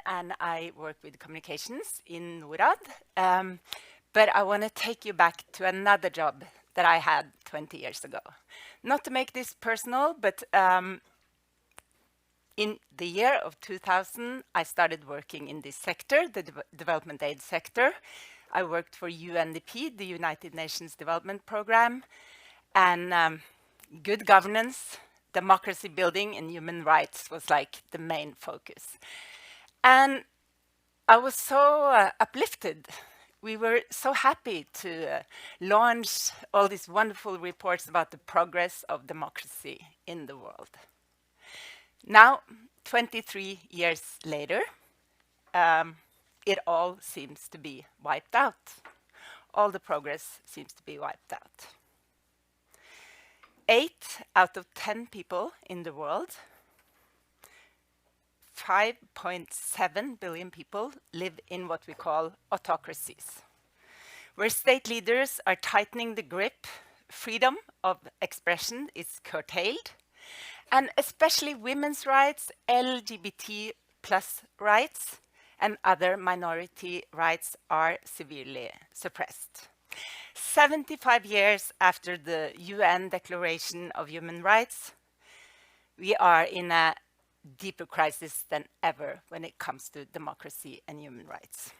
and I work with communications in Norad. But I want to take you back to another job that I had 20 years ago. Not to make this personal, but in the year of 2000, I started working in this sector, the development aid sector. I worked for UNDP, the United Nations Development Programme, and good governance, democracy building, and human rights was like the main focus. And I was so uplifted. We were so happy to launch all these wonderful reports about the progress of democracy in the world. Now, 23 years later, it all seems to be wiped out. All the progress seems to be wiped out. 8 out of 10 people in the world, 5.7 billion people, live in what we call autocracies, where state leaders are tightening the grip, freedom of expression is curtailed, and especially women's rights, LGBT plus rights, and other minority rights are severely suppressed. 75 years after the UN Declaration of Human Rights, we are in a deeper crisis than ever when it comes to democracy and human rights.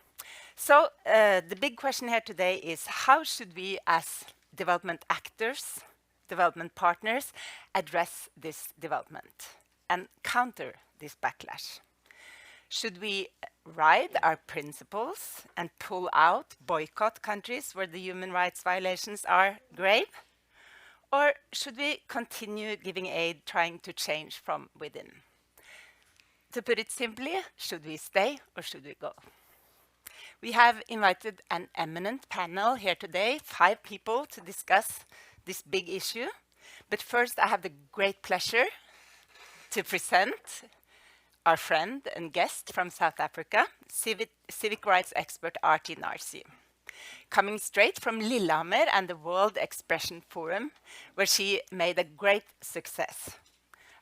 So the big question here today is, how should we as development actors, development partners, address this development and counter this backlash? Should we ride our principles and pull out, boycott countries where the human rights violations are grave? Or should we continue giving aid, trying to change from within? To put it simply, should we stay or should we go? We have invited an eminent panel here today, 5 people to discuss this big issue. But first, I have the great pleasure to present our friend and guest from South Africa, civic rights expert Aarti Narsee, coming straight from Lillehammer and the World Expression Forum, where she made a great success,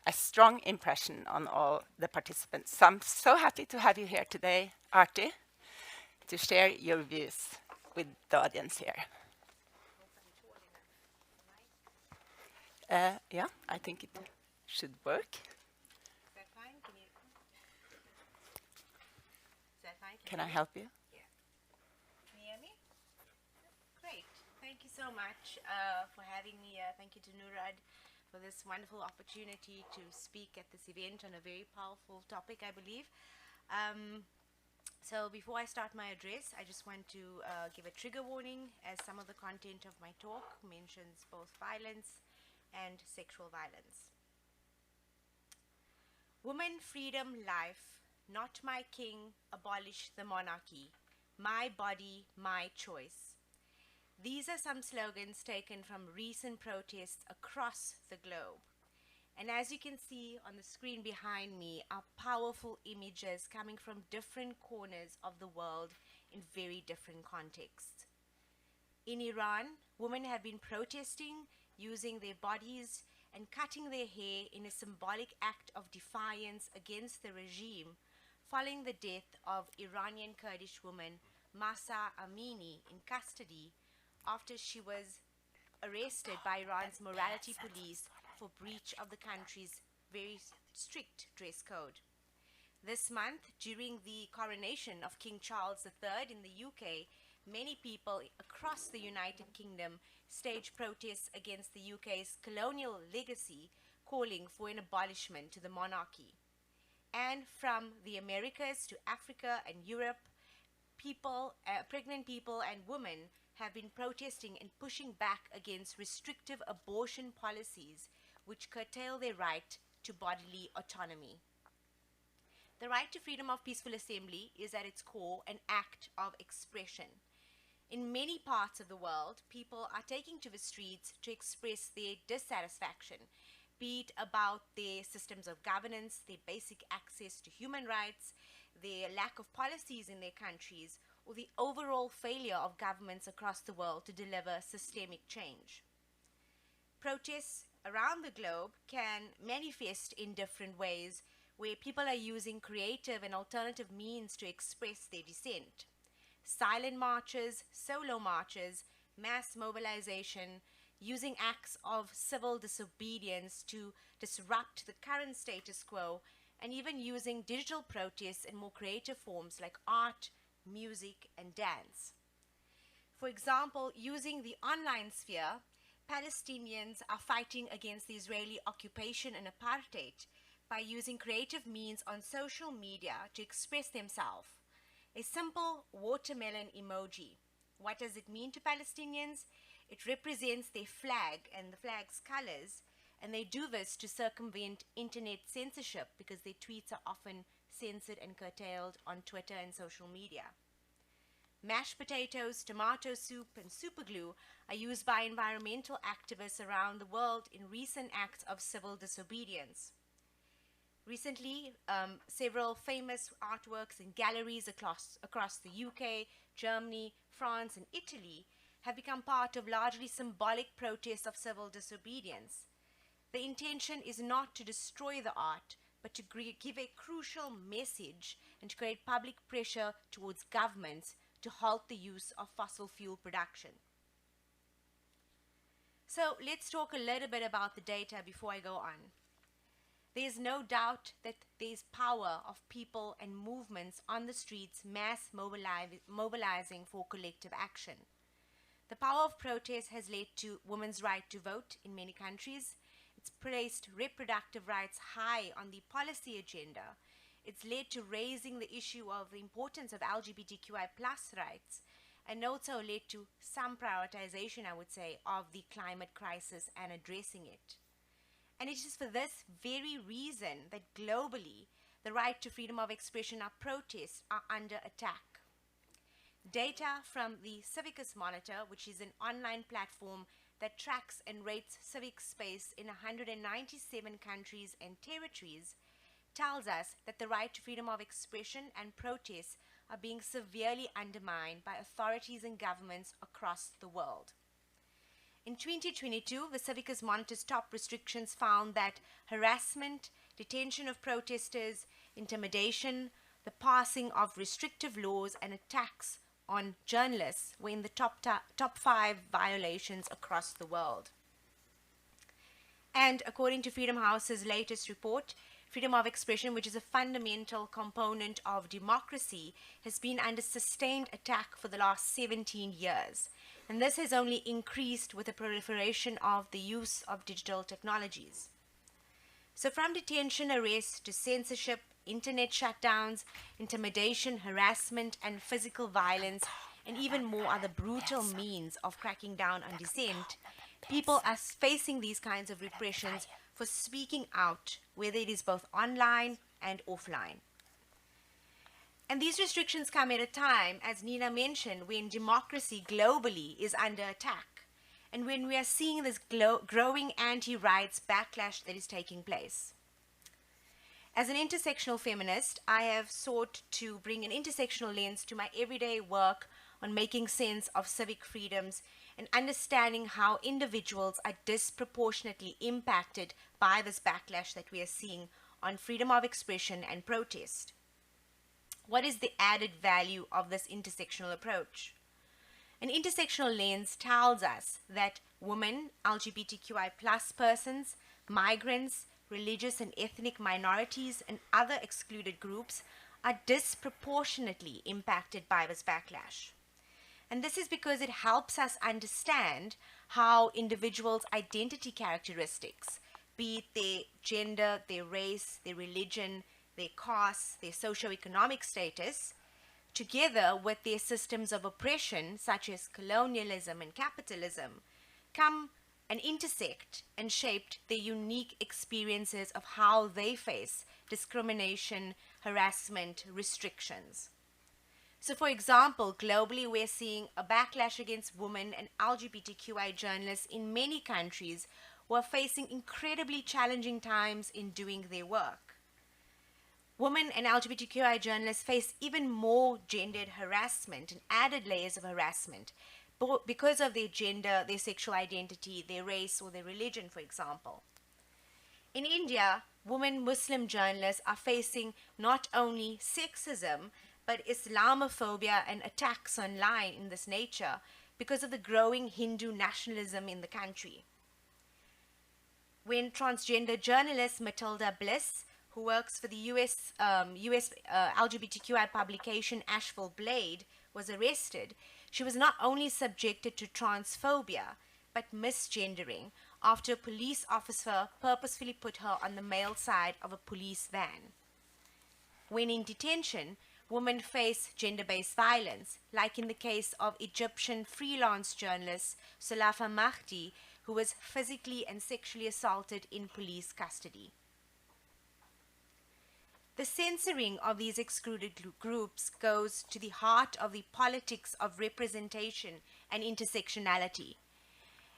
a strong impression on all the participants. So I'm so happy to have you here today, Aarti, to share your views with the audience here. Yeah, I think it should work. Is that fine? Is that fine? Can I help you? Yeah. Can you hear me? Great. Thank you so much for having me. Thank you to Nurad for this wonderful opportunity to speak at this event on a very powerful topic, I believe. So before I start my address, I just want to give a trigger warning, as some of the content of my talk mentions both violence and sexual violence. Woman, freedom, life, not my king, abolish the monarchy. My body, my choice. These are some slogans taken from recent protests across the globe. And as you can see on the screen behind me are powerful images coming from different corners of the world in very different contexts. In Iran, women have been protesting, using their bodies and cutting their hair in a symbolic act of defiance against the regime, following the death of Iranian Kurdish woman Mahsa Amini in custody after she was arrested by Iran's morality police for breach of the country's very strict dress code. This month, during the coronation of King Charles III in the UK, many people across the United Kingdom staged protests against the UK's colonial legacy, calling for an abolishment to the monarchy. And from the Americas to Africa and Europe, pregnant people and women have been protesting and pushing back against restrictive abortion policies which curtail their right to bodily autonomy. The right to freedom of peaceful assembly is at its core an act of expression. In many parts of the world, people are taking to the streets to express their dissatisfaction, be it about their systems of governance, their basic access to human rights, their lack of policies in their countries, or the overall failure of governments across the world to deliver systemic change. Protests around the globe can manifest in different ways, where people are using creative and alternative means to express their dissent. Silent marches, solo marches, mass mobilization, using acts of civil disobedience to disrupt the current status quo, and even using digital protests in more creative forms like art, music, and dance. For example, using the online sphere, Palestinians are fighting against the Israeli occupation and apartheid by using creative means on social media to express themselves. A simple watermelon emoji. What does it mean to Palestinians? It represents their flag and the flag's colors, and they do this to circumvent internet censorship because their tweets are often censored and curtailed on Twitter and social media. Mashed potatoes, tomato soup, and superglue are used by environmental activists around the world in recent acts of civil disobedience. Recently, several famous artworks in galleries across the UK, Germany, France, and Italy have become part of largely symbolic protests of civil disobedience. The intention is not to destroy the art, but to give a crucial message and to create public pressure towards governments to halt the use of fossil fuel production. So let's talk a little bit about the data before I go on. There's no doubt that there's power of people and movements on the streets mass mobilizing for collective action. The power of protest has led to women's right to vote in many countries. It's placed reproductive rights high on the policy agenda. It's led to raising the issue of the importance of LGBTQI plus rights, and also led to some prioritization, I would say, of the climate crisis and addressing it. And it is for this very reason that globally, the right to freedom of expression or protest are under attack. Data from the Civic Monitor, which is an online platform that tracks and rates civic space in 197 countries and territories, tells us that the right to freedom of expression and protest are being severely undermined by authorities and governments across the world. In 2022, the Civic Monitor's top restrictions found that harassment, detention of protesters, intimidation, the passing of restrictive laws, and attacks on journalists were in the top 5 violations across the world. And according to Freedom House's latest report, freedom of expression, which is a fundamental component of democracy, has been under sustained attack for the last 17 years. And this has only increased with the proliferation of the use of digital technologies. So from detention, arrest, to censorship, internet shutdowns, intimidation, harassment, and physical violence, and even more other brutal means of cracking down on dissent, people are facing these kinds of repressions for speaking out, whether it is both online and offline. And these restrictions come at a time, as Nina mentioned, when democracy globally is under attack, and when we are seeing this growing anti-rights backlash that is taking place. As an intersectional feminist, I have sought to bring an intersectional lens to my everyday work on making sense of civic freedoms and understanding how individuals are disproportionately impacted by this backlash that we are seeing on freedom of expression and protest. What is the added value of this intersectional approach? An intersectional lens tells us that women, LGBTQI plus persons, migrants, religious and ethnic minorities, and other excluded groups are disproportionately impacted by this backlash. And this is because it helps us understand how individuals' identity characteristics, be it their gender, their race, their religion, their caste, their socioeconomic status, together with their systems of oppression, such as colonialism and capitalism, come and intersect and shaped their unique experiences of how they face discrimination, harassment, restrictions. So for example, globally we're seeing a backlash against women and LGBTQI journalists in many countries who are facing incredibly challenging times in doing their work. Women and LGBTQI journalists face even more gendered harassment and added layers of harassment because of their gender, their sexual identity, their race, or their religion, for example. In India, women Muslim journalists are facing not only sexism, but Islamophobia and attacks online in this nature because of the growing Hindu nationalism in the country. When transgender journalist Matilda Bliss, who works for the US LGBTQI publication Asheville Blade, was arrested, she was not only subjected to transphobia, but misgendering after a police officer purposefully put her on the male side of a police van. When in detention, women face gender-based violence, like in the case of Egyptian freelance journalist Sulafa Mahdi, who was physically and sexually assaulted in police custody. The censoring of these excluded groups goes to the heart of the politics of representation and intersectionality.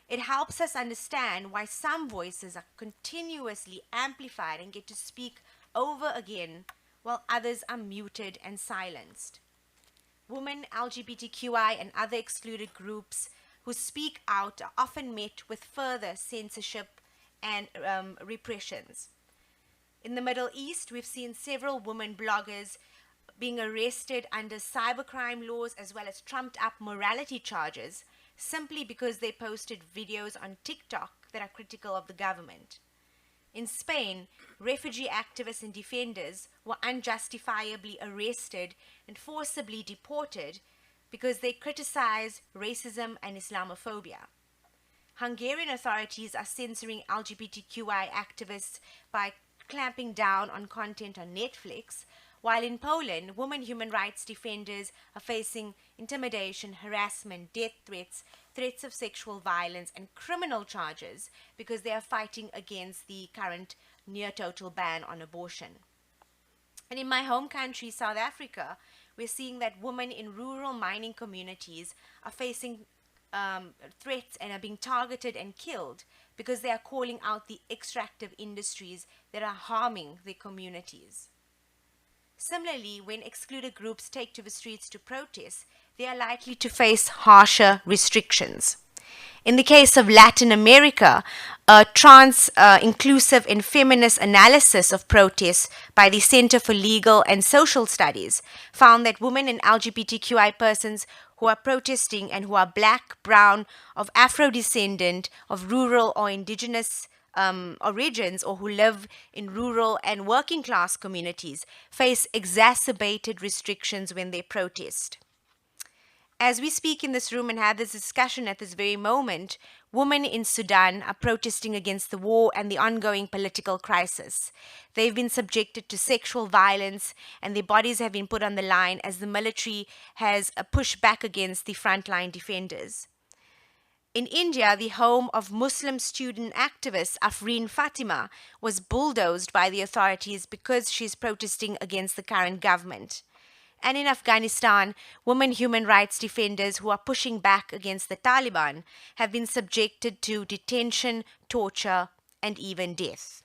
It helps us understand why some voices are continuously amplified and get to speak over again, while others are muted and silenced. Women, LGBTQI, and other excluded groups who speak out are often met with further censorship and repressions. In the Middle East, we've seen several women bloggers being arrested under cybercrime laws as well as trumped-up morality charges simply because they posted videos on TikTok that are critical of the government. In Spain, refugee activists and defenders were unjustifiably arrested and forcibly deported because they criticize racism and Islamophobia. Hungarian authorities are censoring LGBTQI activists by clamping down on content on Netflix, while in Poland, women human rights defenders are facing intimidation, harassment, death threats, threats of sexual violence, and criminal charges because they are fighting against the current near-total ban on abortion. And in my home country, South Africa, we're seeing that women in rural mining communities are facing threats and are being targeted and killed because they are calling out the extractive industries that are harming their communities. Similarly, when excluded groups take to the streets to protest, they are likely to face harsher restrictions. In the case of Latin America, a trans-inclusive and feminist analysis of protests by the Center for Legal and Social Studies found that women and LGBTQI persons who are protesting and who are black, brown, of Afro-descendant, of rural or indigenous origins, or who live in rural and working class communities face exacerbated restrictions when they protest. As we speak in this room and have this discussion at this very moment, women in Sudan are protesting against the war and the ongoing political crisis. They've been subjected to sexual violence and their bodies have been put on the line as the military has pushed back against the frontline defenders. In India, the home of Muslim student activist Afreen Fatima was bulldozed by the authorities because she's protesting against the current government. And in Afghanistan, women human rights defenders who are pushing back against the Taliban have been subjected to detention, torture, and even death.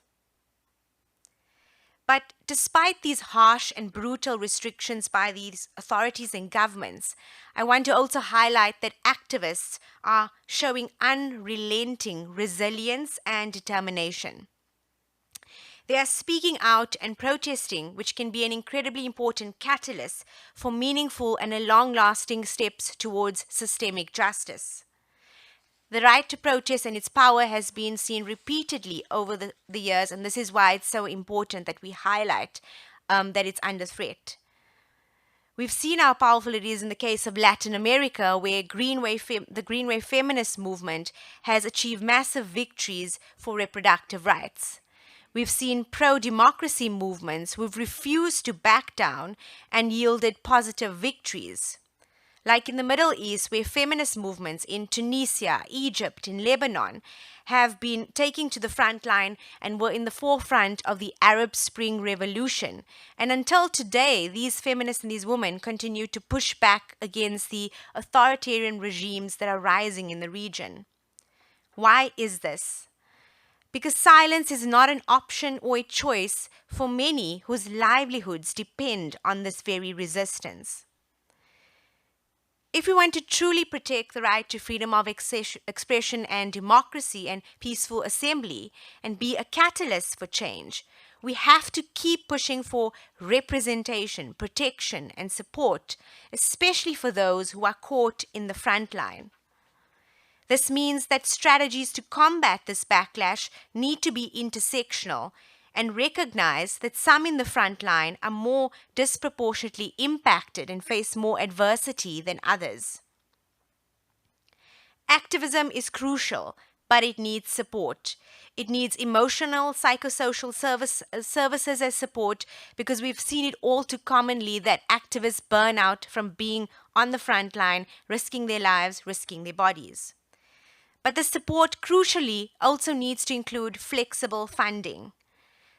But despite these harsh and brutal restrictions by these authorities and governments, I want to also highlight that activists are showing unrelenting resilience and determination. They are speaking out and protesting, which can be an incredibly important catalyst for meaningful and long-lasting steps towards systemic justice. The right to protest and its power has been seen repeatedly over the years, and this is why it's so important that we highlight that it's under threat. We've seen how powerful it is in the case of Latin America, where the Greenway feminist movement has achieved massive victories for reproductive rights. We've seen pro-democracy movements who've refused to back down and yielded positive victories. Like in the Middle East, where feminist movements in Tunisia, Egypt, and Lebanon have been taking to the front line and were in the forefront of the Arab Spring Revolution. And until today, these feminists and these women continue to push back against the authoritarian regimes that are rising in the region. Why is this? Because silence is not an option or a choice for many whose livelihoods depend on this very resistance. If we want to truly protect the right to freedom of expression and democracy and peaceful assembly and be a catalyst for change, We have to keep pushing for representation, protection, and support, especially for those who are caught in the front line. This means that strategies to combat this backlash need to be intersectional and recognize that some in the front line are more disproportionately impacted and face more adversity than others. Activism is crucial, but it needs support. It needs emotional, psychosocial services as support, because we've seen it all too commonly that activists burn out from being on the front line, risking their lives, risking their bodies. But the support, crucially, also needs to include flexible funding.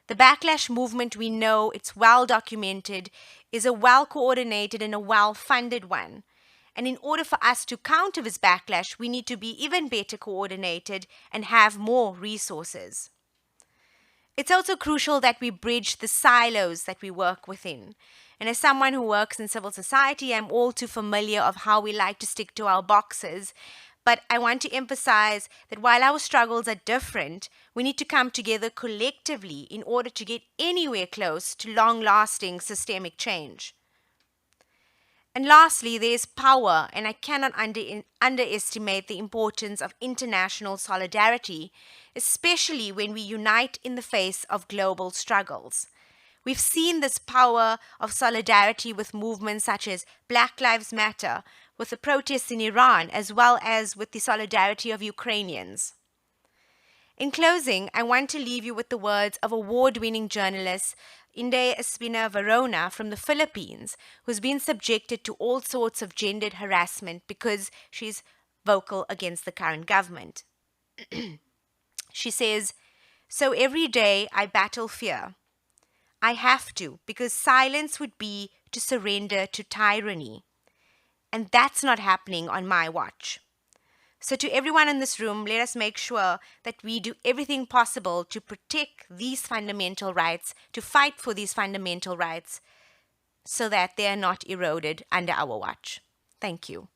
The backlash movement, we know, it's well documented, is a well-coordinated and a well-funded one. And in order for us to counter this backlash, we need to be even better coordinated and have more resources. It's also crucial that we bridge the silos that we work within. And as someone who works in civil society, I'm all too familiar of how we like to stick to our boxes. But I want to emphasize that while our struggles are different, we need to come together collectively in order to get anywhere close to long-lasting systemic change. And lastly, there's power, and I cannot underestimate the importance of international solidarity, especially when we unite in the face of global struggles. We've seen this power of solidarity with movements such as Black Lives Matter, with the protests in Iran, as well as with the solidarity of Ukrainians. In closing, I want to leave you with the words of award-winning journalist Inday Espina Verona from the Philippines, who's been subjected to all sorts of gendered harassment because she's vocal against the current government. She says, "So every day I battle fear. I have to, because silence would be to surrender to tyranny. And that's not happening on my watch." So to everyone in this room, let us make sure that we do everything possible to protect these fundamental rights, to fight for these fundamental rights, so that they are not eroded under our watch. Thank you.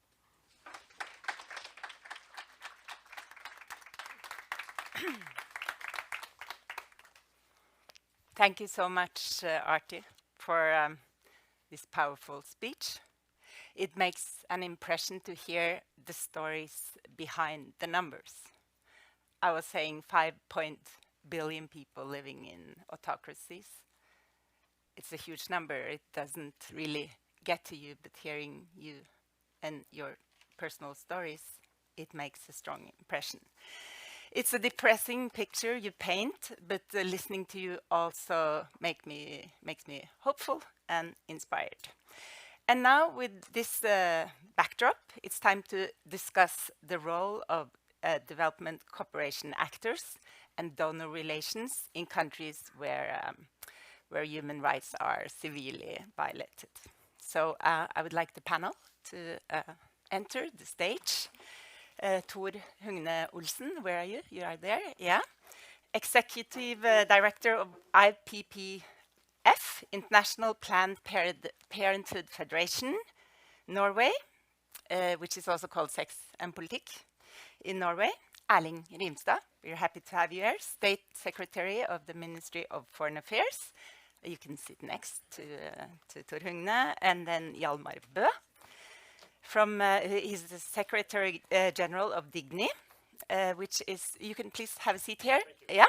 Thank you so much, Aarti, for this powerful speech. It makes an impression to hear the stories behind the numbers. I was saying 5 billion people living in autocracies. It's a huge number. It doesn't really get to you, but hearing you and your personal stories, it makes a strong impression. It's a depressing picture you paint, but listening to you also makes me hopeful and inspired. And now, with this backdrop, it's time to discuss the role of development cooperation actors and donor relations in countries where human rights are severely violated. So I would like the panel to enter the stage. Tor Hugne Olsen, where are you? You are there, yeah. Executive Director of IPPF, International Planned Parenthood Federation, Norway, which is also called Sex and Politikk in Norway. Erling Rimstad, we're happy to have you here, State Secretary of the Ministry of Foreign Affairs. You can sit next to Tor Hugne, and then Hjalmar Bø. He's the Secretary General of Digni, which is, you can please have a seat here. Yeah.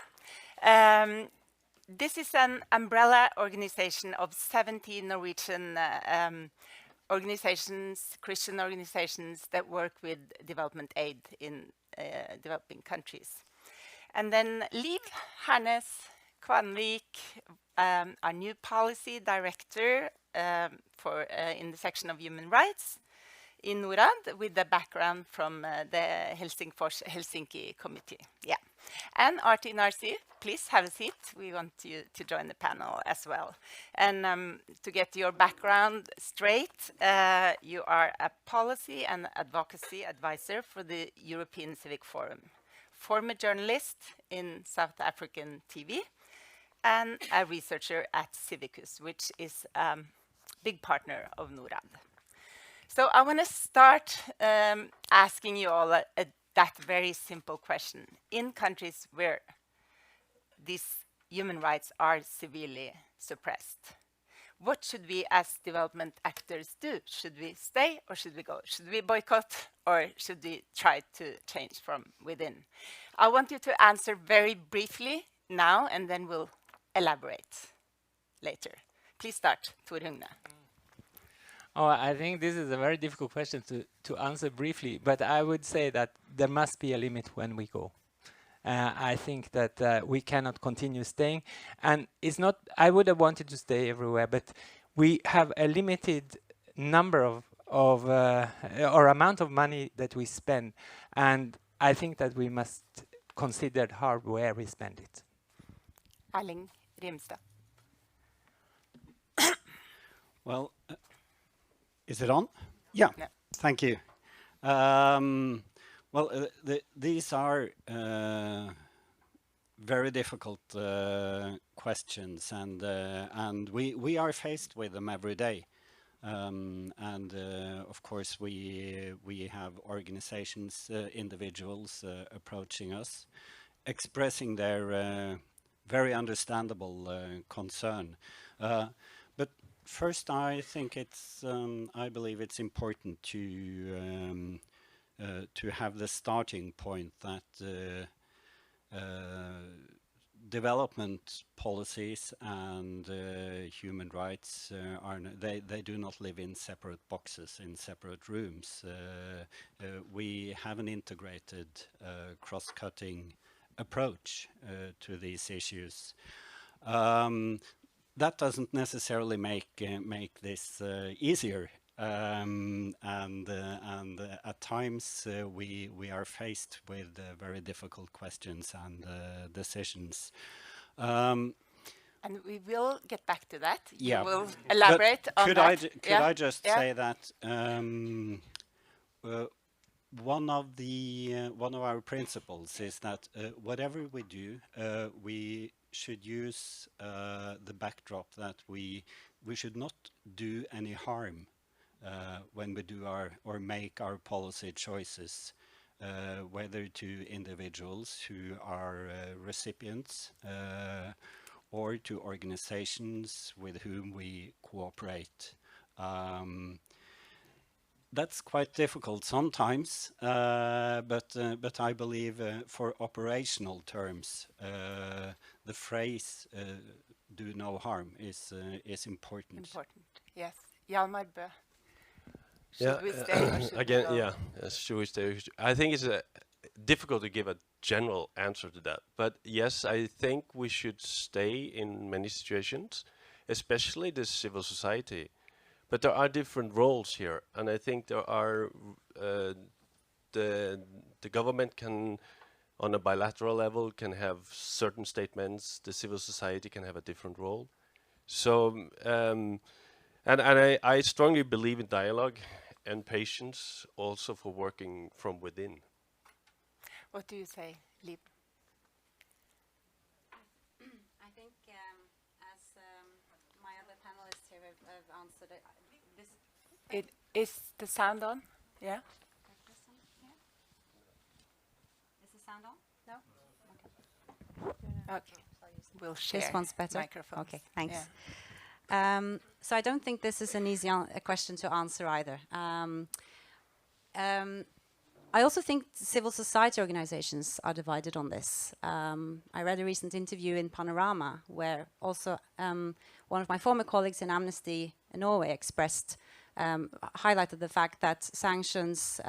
This is an umbrella organization of 70 Norwegian organizations, Christian organizations that work with development aid in developing countries. And then Liv Hernes Kvanvik, our new policy director in the section of human rights in NORAD, with the background from the Helsinki Committee. Yeah. And Aarti Narsee, please have a seat. We want you to join the panel as well. And to get your background straight, you are a policy and advocacy advisor for the European Civic Forum, former journalist in South African TV, and a researcher at Civicus, which is a big partner of NORAD. So I want to start asking you all that very simple question. In countries where this human rights are severely suppressed. What should we as development actors do? Should we stay or should we go? Should we boycott or should we try to change from within? I want you to answer very briefly now and then we'll elaborate later. Please start, Tor Hugne. Oh, I think this is a very difficult question to answer briefly, but I would say that there must be a limit when we go. I think that we cannot continue staying, and it's not, I would have wanted to stay everywhere, but we have a limited number of or amount of money that we spend, and I think that we must consider hard where we spend it. Erling Rimstad. Well, is it on? Yeah, No. thank you. Well, these are very difficult questions, and we are faced with them every day. Of course, we have organizations, individuals approaching us, expressing their very understandable concern. But first, I think I believe it's important to have the starting point that development policies and human rights they do not live in separate boxes, in separate rooms. We have an integrated, cross-cutting approach to these issues. That doesn't necessarily make this easier. At times we are faced with very difficult questions and decisions. And we will get back to that. Yeah. You will elaborate But on could that. Could I just say that one of our principles is that whatever we do, we should use the backdrop that we should not do any harm when we do or make our policy choices, whether to individuals who are recipients or to organizations with whom we cooperate. That's quite difficult sometimes, but I believe for operational terms, the phrase "do no harm" is important. Important, yes. Hjalmar Bø. Yeah, Should we stay or should again, we go? yeah, should we stay? I think it's difficult to give a general answer to that. But yes, I think we should stay in many situations, especially the civil society. But there are different roles here, and I think there are the government can, on a bilateral level, can have certain statements. The civil society can have a different role. So, and I strongly believe in dialogue and patience, also for working from within. What do you say, Liv? I think, as my other panelists here have answered it, Is the sound on? Yeah? Is the sound on? No? Okay. We'll share This one's better? microphones. Okay, thanks. Yeah. So I don't think this is an easy a question to answer either. I also think civil society organizations are divided on this. I read a recent interview in Panorama where also one of my former colleagues in Amnesty in Norway highlighted the fact that sanctions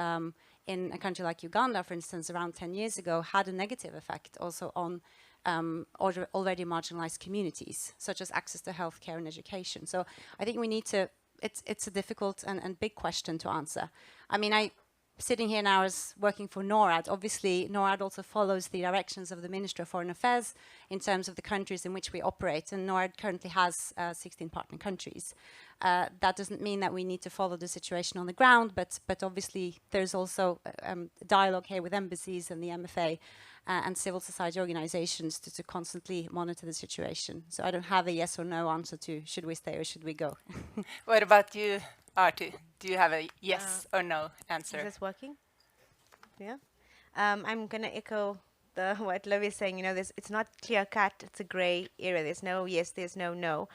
in a country like Uganda, for instance, around 10 years ago, had a negative effect also on already marginalized communities, such as access to healthcare and education. So I think we need to, it's a difficult and big question to answer. I mean, sitting here now as working for NORAD, obviously NORAD also follows the directions of the Ministry of Foreign Affairs in terms of the countries in which we operate, and NORAD currently has 16 partner countries. That doesn't mean that we need to follow the situation on the ground, but obviously there's also dialogue here with embassies and the MFA and civil society organizations to constantly monitor the situation. So I don't have a yes or no answer to should we stay or should we go. What about you, Aarti? Do you have a yes or no answer? Is this working? Yeah. I'm going to echo what Liv is saying. It's not clear cut. It's a gray area. There's no yes. There's no no.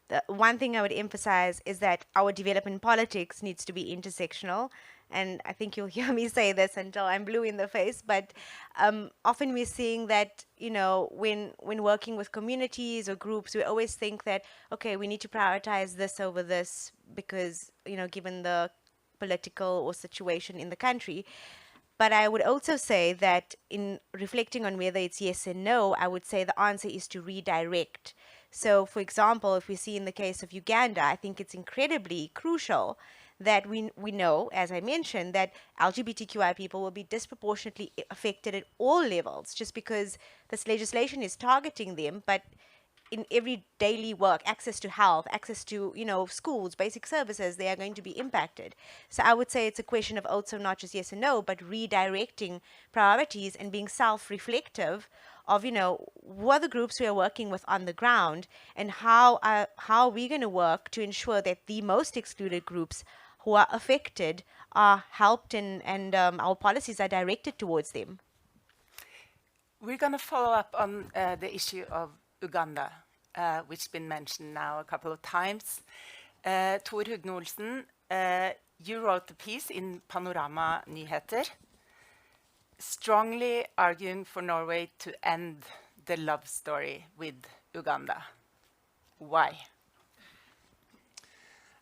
The one thing I would emphasize is that our development politics needs to be intersectional. And I think you'll hear me say this until I'm blue in the face. But often we're seeing that, when working with communities or groups, we always think that, okay, we need to prioritize this over this because, given the political or situation in the country. But I would also say that in reflecting on whether it's yes and no, I would say the answer is to redirect. So, for example, if we see in the case of Uganda, I think it's incredibly crucial that we know, as I mentioned, that LGBTQI people will be disproportionately affected at all levels just because this legislation is targeting them, but in every daily work, access to health, access to, schools, basic services, they are going to be impacted. So I would say it's a question of also not just yes and no, but redirecting priorities and being self-reflective of, who are the groups we are working with on the ground and how are we going to work to ensure that the most excluded groups who are affected are helped and our policies are directed towards them. We're going to follow up on the issue of Uganda, which has been mentioned now a couple of times. Tor Hugne-Olsen, you wrote a piece in Panorama Nyheter, strongly arguing for Norway to end the love story with Uganda. Why?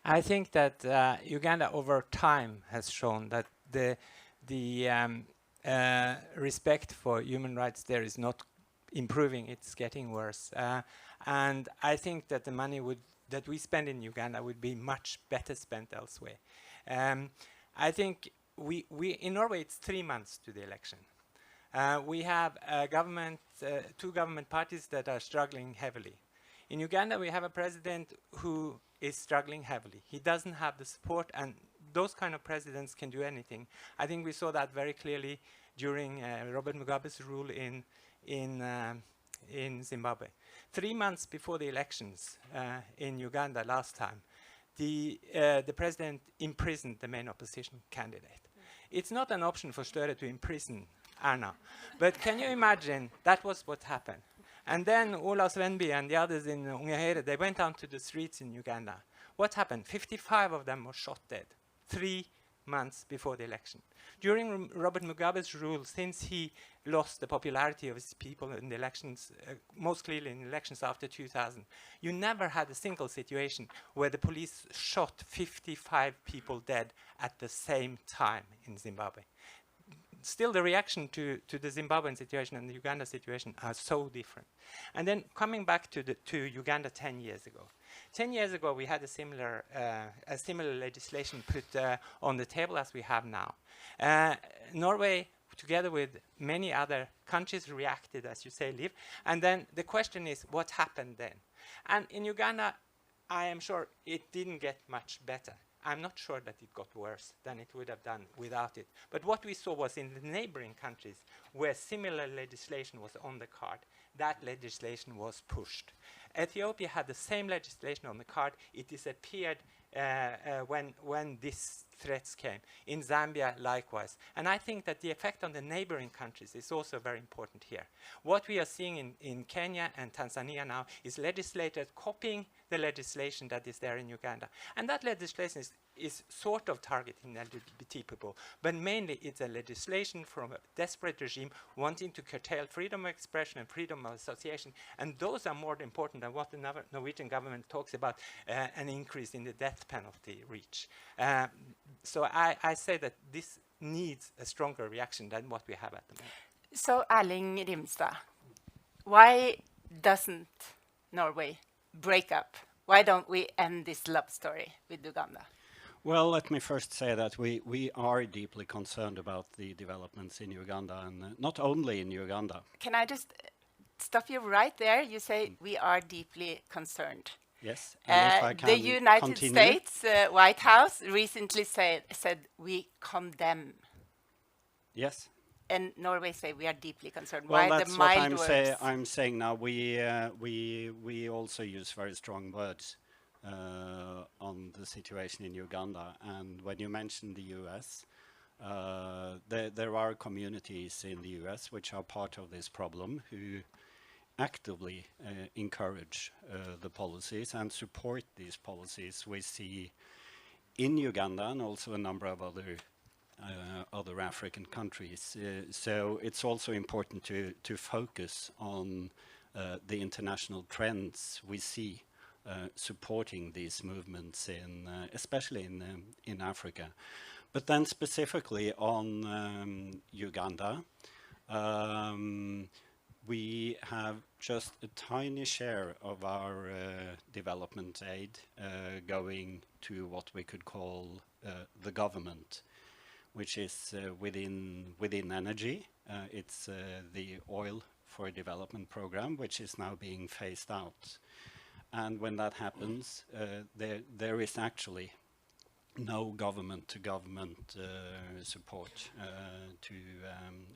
I think that Uganda over time has shown that the respect for human rights there is not improving, it's getting worse. And I think that the money that we spend in Uganda would be much better spent elsewhere. I think we in Norway it's 3 months to the election. We have a government, 2 government parties that are struggling heavily. In Uganda we have a president who is struggling heavily. He doesn't have the support, and those kind of presidents can do anything. I think we saw that very clearly during Robert Mugabe's rule in Zimbabwe. 3 months before the elections in Uganda last time, the president imprisoned the main opposition candidate. It's not an option for Støre to imprison Erna, but can you imagine that was what happened? And then Ola Svenby and the others in Unge Høyre, they went out to the streets in Uganda. What happened? 55 of them were shot dead 3 months before the election. During Robert Mugabe's rule, since he lost the popularity of his people in the elections, most clearly in elections after 2000, you never had a single situation where the police shot 55 people dead at the same time in Zimbabwe. Still, the reaction to the Zimbabwean situation and the Uganda situation are so different. And then coming back to Uganda 10 years ago. 10 years ago, we had a similar legislation put on the table as we have now. Norway, together with many other countries, reacted, as you say, Liv. And then the question is, what happened then? And in Uganda, I am sure it didn't get much better. I'm not sure that it got worse than it would have done without it. But what we saw was in the neighboring countries where similar legislation was on the card, that legislation was pushed. Ethiopia had the same legislation on the card. It disappeared when these threats came. In Zambia, likewise. And I think that the effect on the neighboring countries is also very important here. What we are seeing in Kenya and Tanzania now is legislators copying the legislation that is there in Uganda. And that legislation is sort of targeting LGBT people, but mainly it's a legislation from a desperate regime wanting to curtail freedom of expression and freedom of association. And those are more important than what the Norwegian government talks about, an increase in the death penalty reach. So I say that this needs a stronger reaction than what we have at the moment. So Erling Rimstad, why doesn't Norway break up? Why don't we end this love story with Uganda? Well, let me first say that we are deeply concerned about the developments in Uganda, and not only in Uganda. Can I just stop you right there? You say we are deeply concerned. Yes, and if I can the United continue. States White House recently said we condemn. Yes. And Norway say we are deeply concerned. Well, Why that's the what mild words? I'm saying now. We also use very strong words on the situation in Uganda. And when you mention the U.S., There are communities in the US which are part of this problem who actively encourage the policies and support these policies. We see in Uganda and also a number of other African countries. So it's also important to focus on the international trends we see supporting these movements especially in Africa. But then specifically on Uganda, we have just a tiny share of our development aid going to what we could call the government, which is within energy. It's the Oil for Development program, which is now being phased out. And when that happens, there is actually no government-to-government support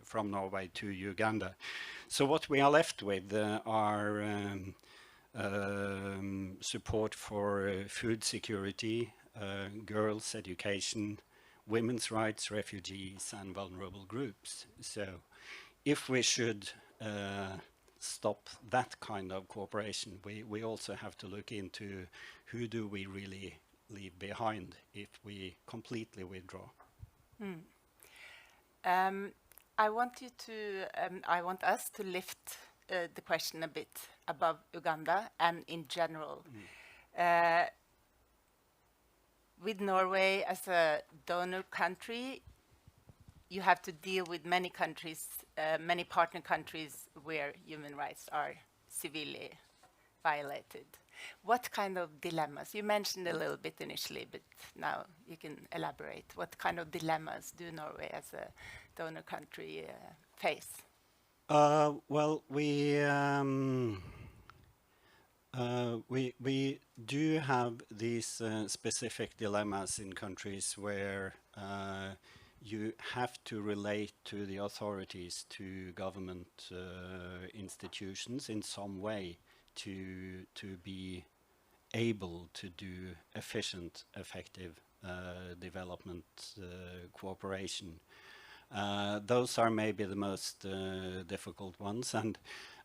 from Norway to Uganda. So what we are left with are support for food security, girls' education, women's rights, refugees, and vulnerable groups. So if we should stop that kind of cooperation, we also have to look into who do we really leave behind if we completely withdraw. I want us to lift the question a bit above Uganda and in general. With Norway as a donor country, you have to deal with many countries, many partner countries where human rights are severely violated. What kind of dilemmas? You mentioned a little bit initially, but now you can elaborate. What kind of dilemmas do Norway as a donor country face? Well, we do have these specific dilemmas in countries where you have to relate to the authorities, to government institutions in some way to be able to do efficient, effective development cooperation. Those are maybe the most difficult ones, and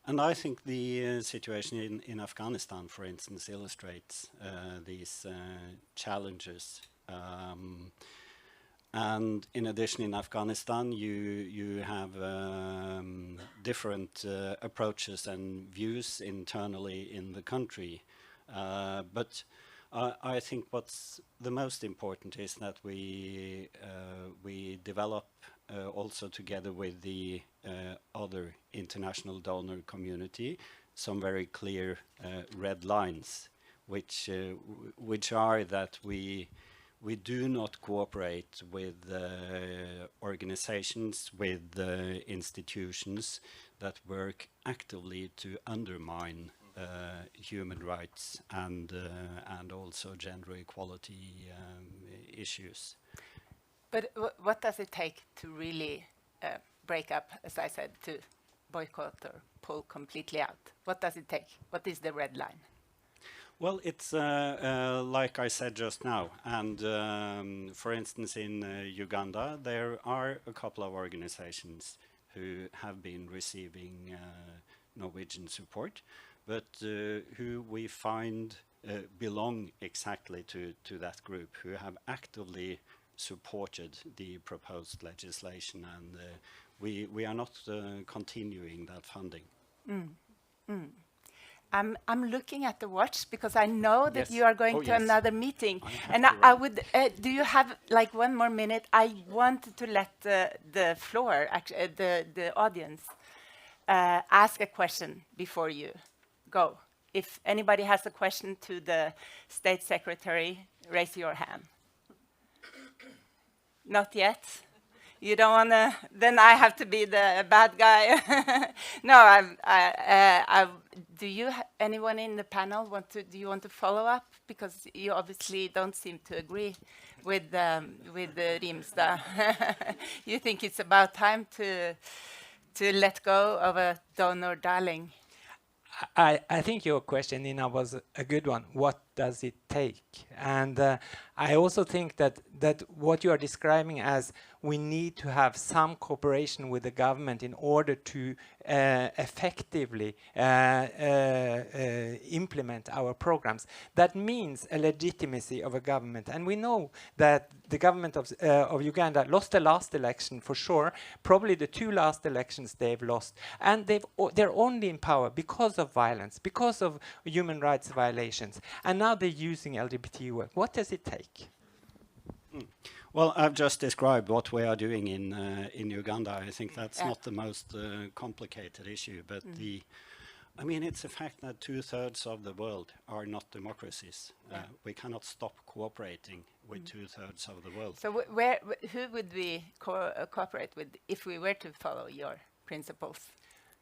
I think the situation in Afghanistan, for instance, illustrates these challenges. And in addition, in Afghanistan, you have different approaches and views internally in the country. But I think what's the most important is that we develop also together with the other international donor community some very clear red lines, which are that we do not cooperate with organizations, with institutions that work actively to undermine human rights and also gender equality issues. But what does it take to really break up, as I said, to boycott or pull completely out? What does it take? What is the red line? Well, it's like I said just now, and for instance, in Uganda, there are a couple of organizations who have been receiving Norwegian support, but who we find belong exactly to that group, who have actively supported the proposed legislation, and we are not continuing that funding. I'm looking at the watch because I know that Yes. you are going to Yes. another meeting, and to I run. would. Do you have like 1 more minute? I wanted to let the floor, the audience, ask a question before you go. If anybody has a question to the State Secretary, raise your hand. Not yet. You don't want to, then I have to be the bad guy. No, do you, anyone in the panel do you want to follow up? Because you obviously don't seem to agree with Rimstad. You think it's about time to let go of a donor darling? I think your question, Nina, was a good one. What does it take? And I also think that what you are describing as we need to have some cooperation with the government in order to effectively implement our programs. That means a legitimacy of a government. And we know that the government of Uganda lost the last election for sure, probably the 2 last elections they've lost. And they're only in power because of violence, because of human rights violations. And now they're using LGBT work. What does it take? Well, I've just described what we are doing in Uganda. I think that's not the most complicated issue, but I mean, it's a fact that 2/3 of the world are not democracies. We cannot stop cooperating with 2/3 of the world. So who would we cooperate with if we were to follow your principles?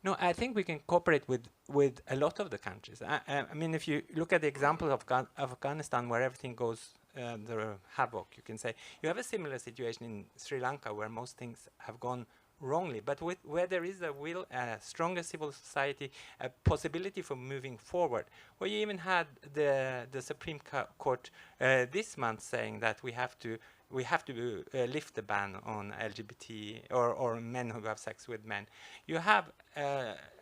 No, I think we can cooperate with a lot of the countries. I mean, if you look at the example of Afghanistan, where everything goes the havoc, you can say, you have a similar situation in Sri Lanka, where most things have gone wrongly, but where there is a will, a stronger civil society, a possibility for moving forward. Where you even had the Supreme Court this month saying that we have to lift the ban on LGBT or men who have sex with men. You have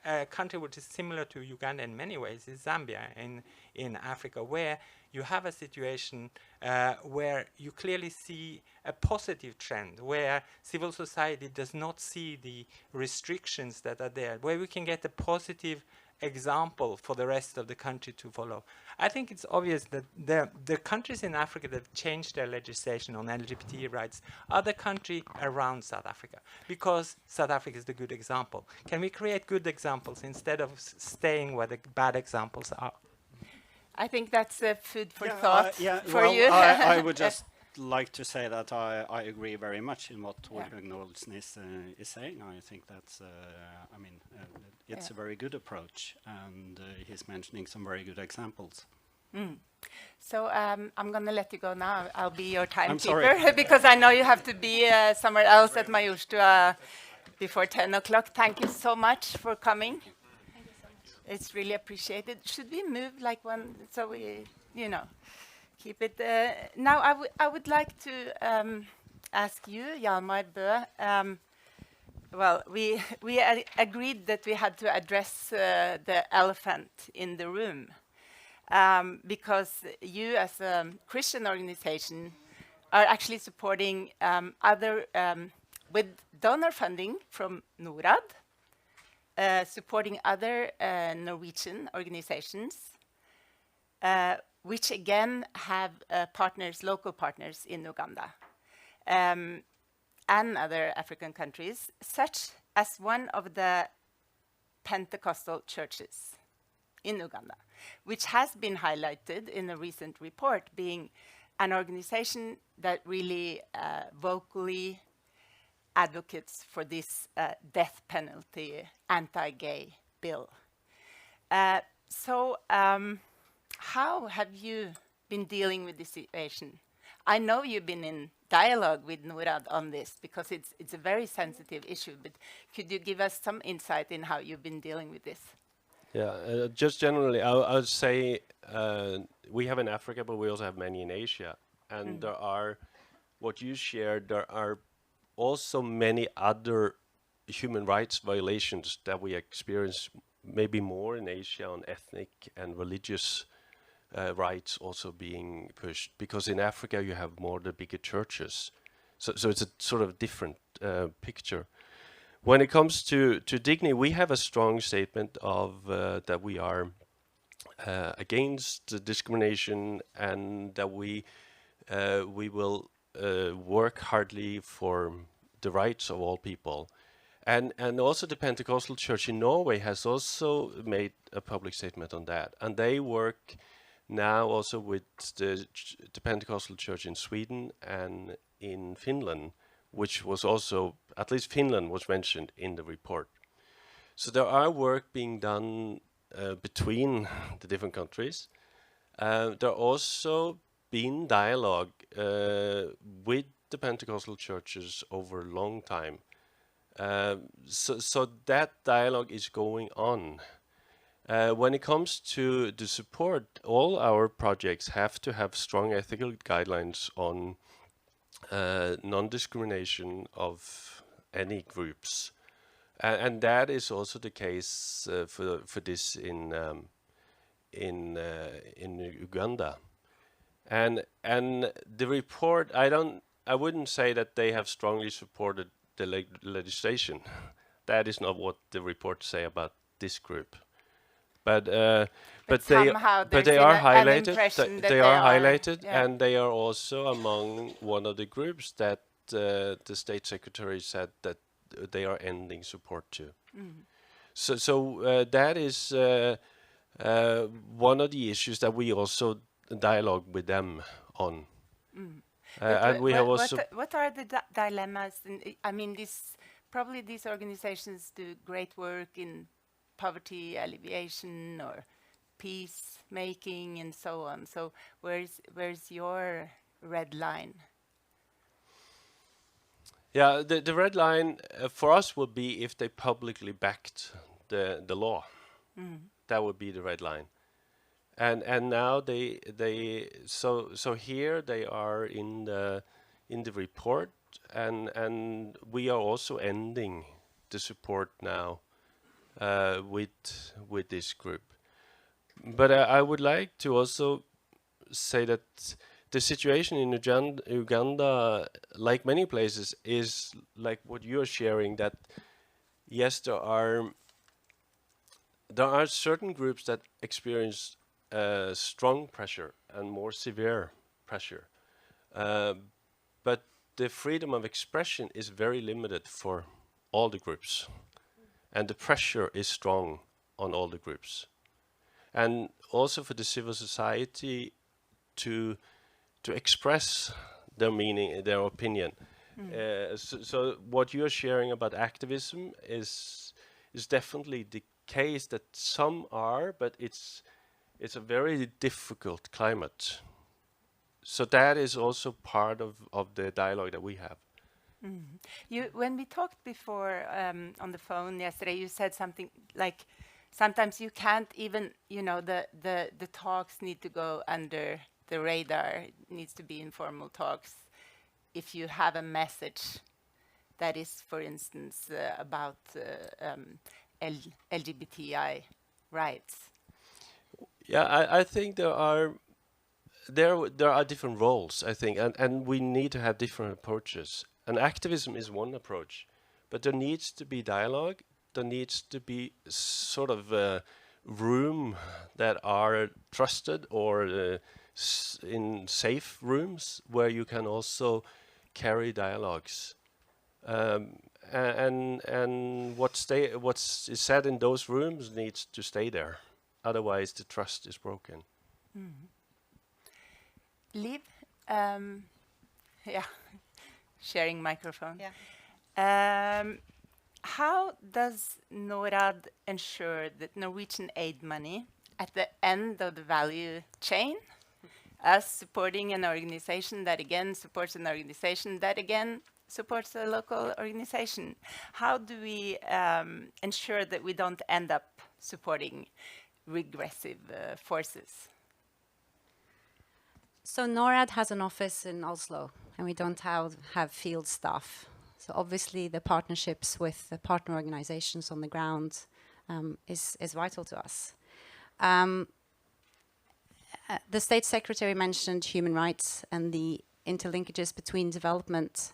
a country which is similar to Uganda in many ways, is Zambia in Africa, where you have a situation where you clearly see a positive trend, where civil society does not see the restrictions that are there, where we can get a positive example for the rest of the country to follow. I think it's obvious that the countries in Africa that have changed their legislation on LGBT rights are the country around South Africa, because South Africa is the good example. Can we create good examples instead of staying where the bad examples are? I think that's food for thought for well, you. I would just like to say that I agree very much in what Torbjørn Olsen is saying. I think that's, I mean, it's a very good approach, and he's mentioning some very good examples. So I'm going to let you go now. I'll be your sorry. timekeeper because I know you have to be somewhere else at Majorstua before 10 o'clock. Thank you so much for coming. It's really appreciated. Should we move like one so we, you know, keep it? Now I would like to ask you, Hjalmar Bø. Well, we agreed that we had to address the elephant in the room because you, as a Christian organization, are actually supporting other with donor funding from NORAD. Supporting other Norwegian organizations, which again have partners, local partners in Uganda and other African countries, such as one of the Pentecostal churches in Uganda, which has been highlighted in a recent report, being an organization that really vocally advocates for this death penalty anti-gay bill. So how have you been dealing with this situation? I know you've been in dialogue with NORAD on this because it's a very sensitive issue, but could you give us some insight in how you've been dealing with this? Yeah, just generally, I would say we have in Africa, but we also have many in Asia. And there are, what you shared, there are also many other human rights violations that we experience, maybe more in Asia, on ethnic and religious rights also being pushed. Because in Africa you have more the bigger churches. So it's a sort of different picture. When it comes to Digni, we have a strong statement of that we are against discrimination, and that we will work hardly for the rights of all people. And also the Pentecostal Church in Norway has also made a public statement on that. And they work now also with the Pentecostal Church in Sweden and in Finland, which was also, at least Finland was mentioned in the report. So there are work being done between the different countries. There are also been dialogue with the Pentecostal churches over a long time. So that dialogue is going on. When it comes to the support, all our projects have to have strong ethical guidelines on non-discrimination of any groups, and that is also the case for this in Uganda. And the report, I wouldn't say that they have strongly supported the legislation. That is not what the reports say about this group. But somehow they there's are an highlighted. impression that They they are are, highlighted, yeah. and they are also among one of the groups that the state secretary said that they are ending support to. So that is one of the issues that we also dialogue with them on. And we have also What are the dilemmas? I mean, probably these organizations do great work in poverty alleviation or peacemaking and so on. So where's your red line? Yeah, the red line for us would be if they publicly backed the law. That would be the red line. And now so here they are in the report, and we are also ending the support now with this group. But I would like to also say that the situation in Uganda, like many places, is like what you're sharing, that yes, there are certain groups that experience strong pressure and more severe pressure. But the freedom of expression is very limited for all the groups. And the pressure is strong on all the groups. And also for the civil society to express their meaning, their opinion. So what you're sharing about activism is definitely the case that some are, but it's a very difficult climate. So that is also part of the dialogue that we have. When we talked before on the phone yesterday, you said something like sometimes you can't even, the talks need to go under the radar. It needs to be informal talks. If you have a message that is, for instance, about LGBTI rights. Yeah, I think there are different roles, I think, and we need to have different approaches. And activism is one approach, but there needs to be dialogue. There needs to be sort of a room that are trusted or in safe rooms where you can also carry dialogues. And what's said in those rooms needs to stay there. Otherwise, the trust is broken. Liv, sharing microphone. Yeah. How does NORAD ensure that Norwegian aid money at the end of the value chain, us supporting an organization that again supports an organization that again supports a local organization, how do we ensure that we don't end up supporting regressive forces? So NORAD has an office in Oslo, and we don't have field staff. So obviously the partnerships with the partner organizations on the ground is vital to us. The State Secretary mentioned human rights and the interlinkages between development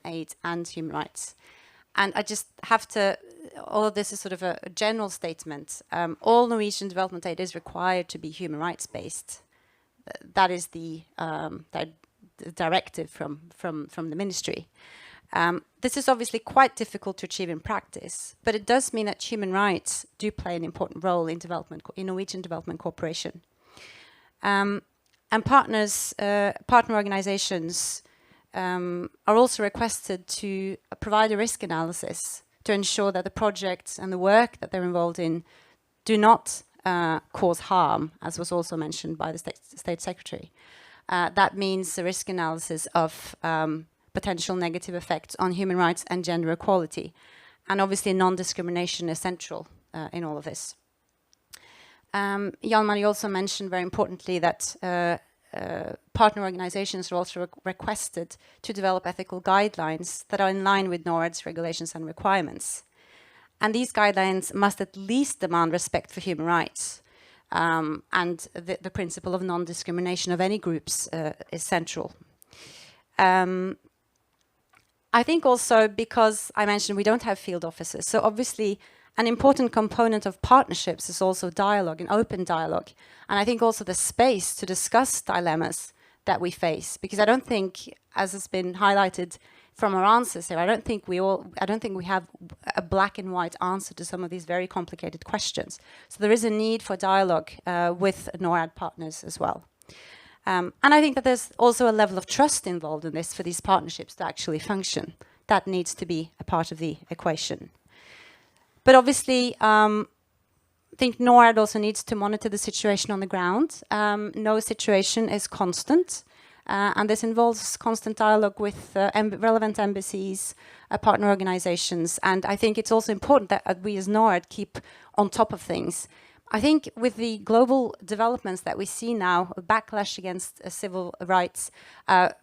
aid and human rights. And I just have to, all of this is sort of a general statement. All Norwegian development aid is required to be human rights based. That is the directive from the ministry. This is obviously quite difficult to achieve in practice, but it does mean that human rights do play an important role in Norwegian development cooperation. And partner organizations are also requested to provide a risk analysis to ensure that the projects and the work that they're involved in do not cause harm, as was also mentioned by the State Secretary. That means the risk analysis of potential negative effects on human rights and gender equality. And obviously non-discrimination is central in all of this. Jan-Marie also mentioned very importantly that partner organizations are also requested to develop ethical guidelines that are in line with NORAD's regulations and requirements. And these guidelines must at least demand respect for human rights. And the principle of non-discrimination of any groups is central. I think also because I mentioned we don't have field offices, so obviously an important component of partnerships is also dialogue and open dialogue. And I think also the space to discuss dilemmas that we face, because I don't think, as has been highlighted from our answers here, I don't think we have a black and white answer to some of these very complicated questions. So there is a need for dialogue with NORAD partners as well. And I think that there's also a level of trust involved in this for these partnerships to actually function. That needs to be a part of the equation. But obviously, I think NORAD also needs to monitor the situation on the ground. No situation is constant. And this involves constant dialogue with relevant embassies, partner organizations. And I think it's also important that we as NORAD keep on top of things. I think with the global developments that we see now, a backlash against civil rights,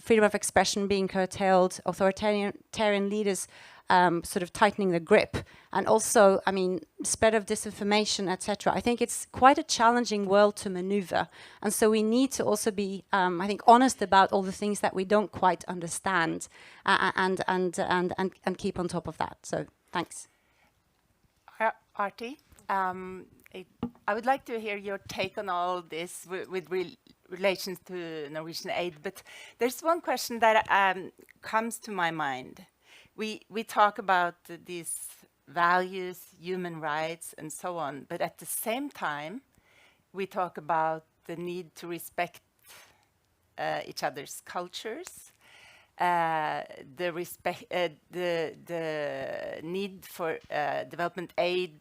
freedom of expression being curtailed, authoritarian leaders sort of tightening the grip, and also, I mean, spread of disinformation, etc. I think it's quite a challenging world to maneuver, and so we need to also be, I think, honest about all the things that we don't quite understand, and keep on top of that. So, thanks. Aarti, I would like to hear your take on all this with relations to Norwegian aid, but there's one question that comes to my mind. We talk about these values, human rights, and so on, but at the same time, we talk about the need to respect each other's cultures, the need for development aid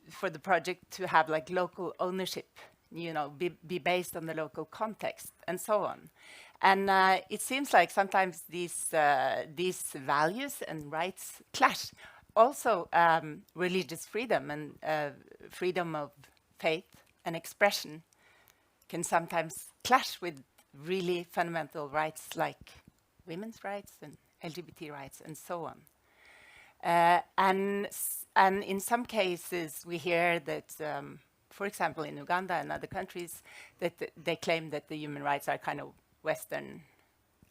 for the project to have like local ownership, you know, be based on the local context, and so on. And it seems like sometimes these values and rights clash. Also, religious freedom and freedom of faith and expression can sometimes clash with really fundamental rights like women's rights and LGBT rights and so on. And in some cases, we hear that, for example, in Uganda and other countries, that they claim that the human rights are kind of Western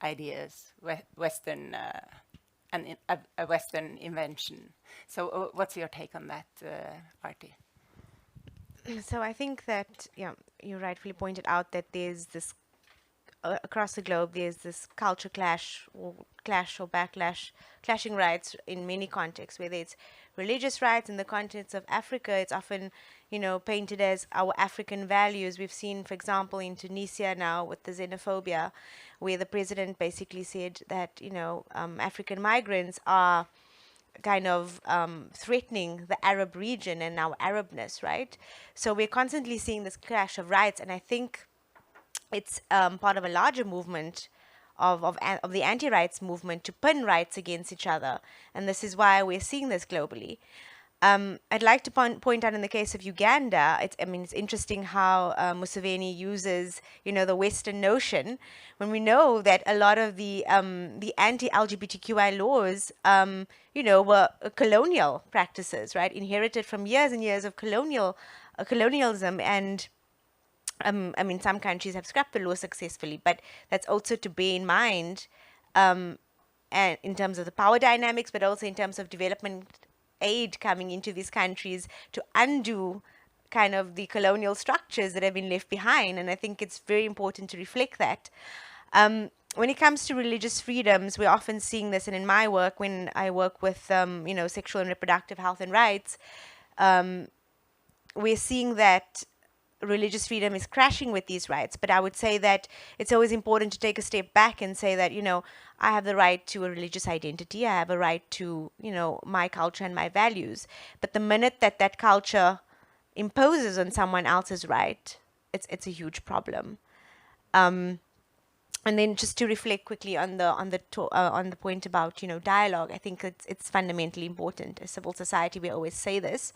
ideas, Western and a Western invention. So, what's your take on that, Aarti? So I think that, yeah, you rightfully pointed out that there's this across the globe, there's this culture clash or backlash, clashing rights in many contexts, whether it's religious rights. In the context of Africa, it's often, you know, painted as our African values. We've seen, for example, in Tunisia now with the xenophobia, where the president basically said that, you know, African migrants are kind of threatening the Arab region and our Arabness, right? So we're constantly seeing this clash of rights, and I think it's part of a larger movement of the anti-rights movement to pin rights against each other, and this is why we're seeing this globally. I'd like to point out in the case of Uganda, it's interesting how Museveni uses, you know, the Western notion when we know that a lot of the anti-LGBTQI laws, you know, were colonial practices, right, inherited from years and years of colonialism, and some countries have scrapped the law successfully, but that's also to bear in mind, and in terms of the power dynamics, but also in terms of development aid coming into these countries to undo kind of the colonial structures that have been left behind. And I think it's very important to reflect that. When it comes to religious freedoms, we're often seeing this, and in my work, when I work with, you know, sexual and reproductive health and rights, we're seeing that religious freedom is crashing with these rights. But I would say that it's always important to take a step back and say that, you know, I have the right to a religious identity. I have a right to, you know, my culture and my values. But the minute that that culture imposes on someone else's right, it's a huge problem. And then just to reflect quickly on the point about, you know, dialogue, I think it's fundamentally important. As civil society, we always say this.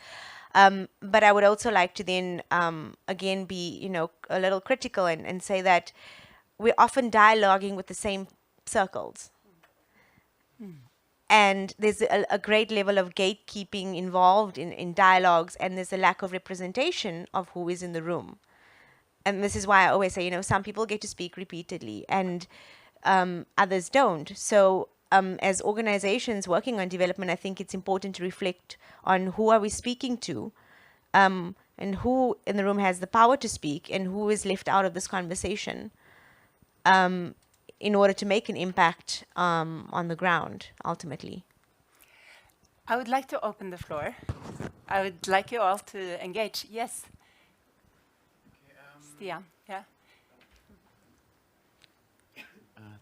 But I would also like to then again be, a little critical and say that we're often dialoguing with the same circles. And there's a great level of gatekeeping involved in dialogues, and there's a lack of representation of who is in the room. And this is why I always say, some people get to speak repeatedly and others don't. So as organizations working on development, I think it's important to reflect on who are we speaking to, and who in the room has the power to speak and who is left out of this conversation, in order to make an impact on the ground, ultimately. I would like to open the floor. I would like you all to engage. Yes. Stian, yeah.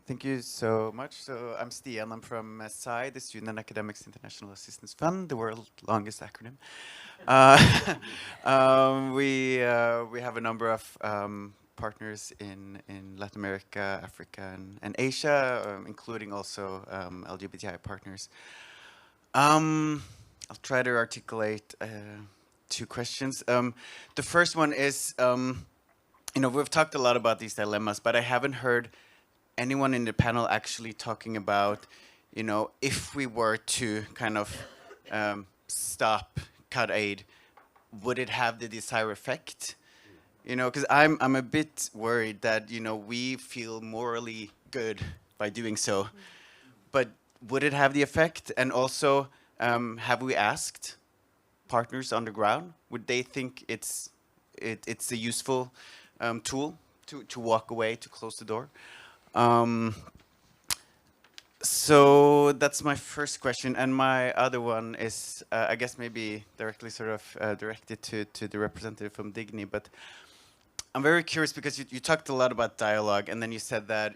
Thank you so much. So I'm Stian. I'm from SI, the Student and Academics International Assistance Fund, the world's longest acronym. We have a number of partners in Latin America, Africa, and Asia, including also LGBTI partners. I'll try to articulate 2 questions. The first one is, we've talked a lot about these dilemmas, but I haven't heard anyone in the panel actually talking about, if we were to kind of stop, cut aid, would it have the desired effect? Because I'm a bit worried that, we feel morally good by doing so, but would it have the effect? And also, have we asked partners on the ground? Would they think it's a useful tool to walk away, to close the door? So that's my first question, and my other one is, I guess maybe directly sort of directed to the representative from Digni, but I'm very curious because you talked a lot about dialogue, and then you said that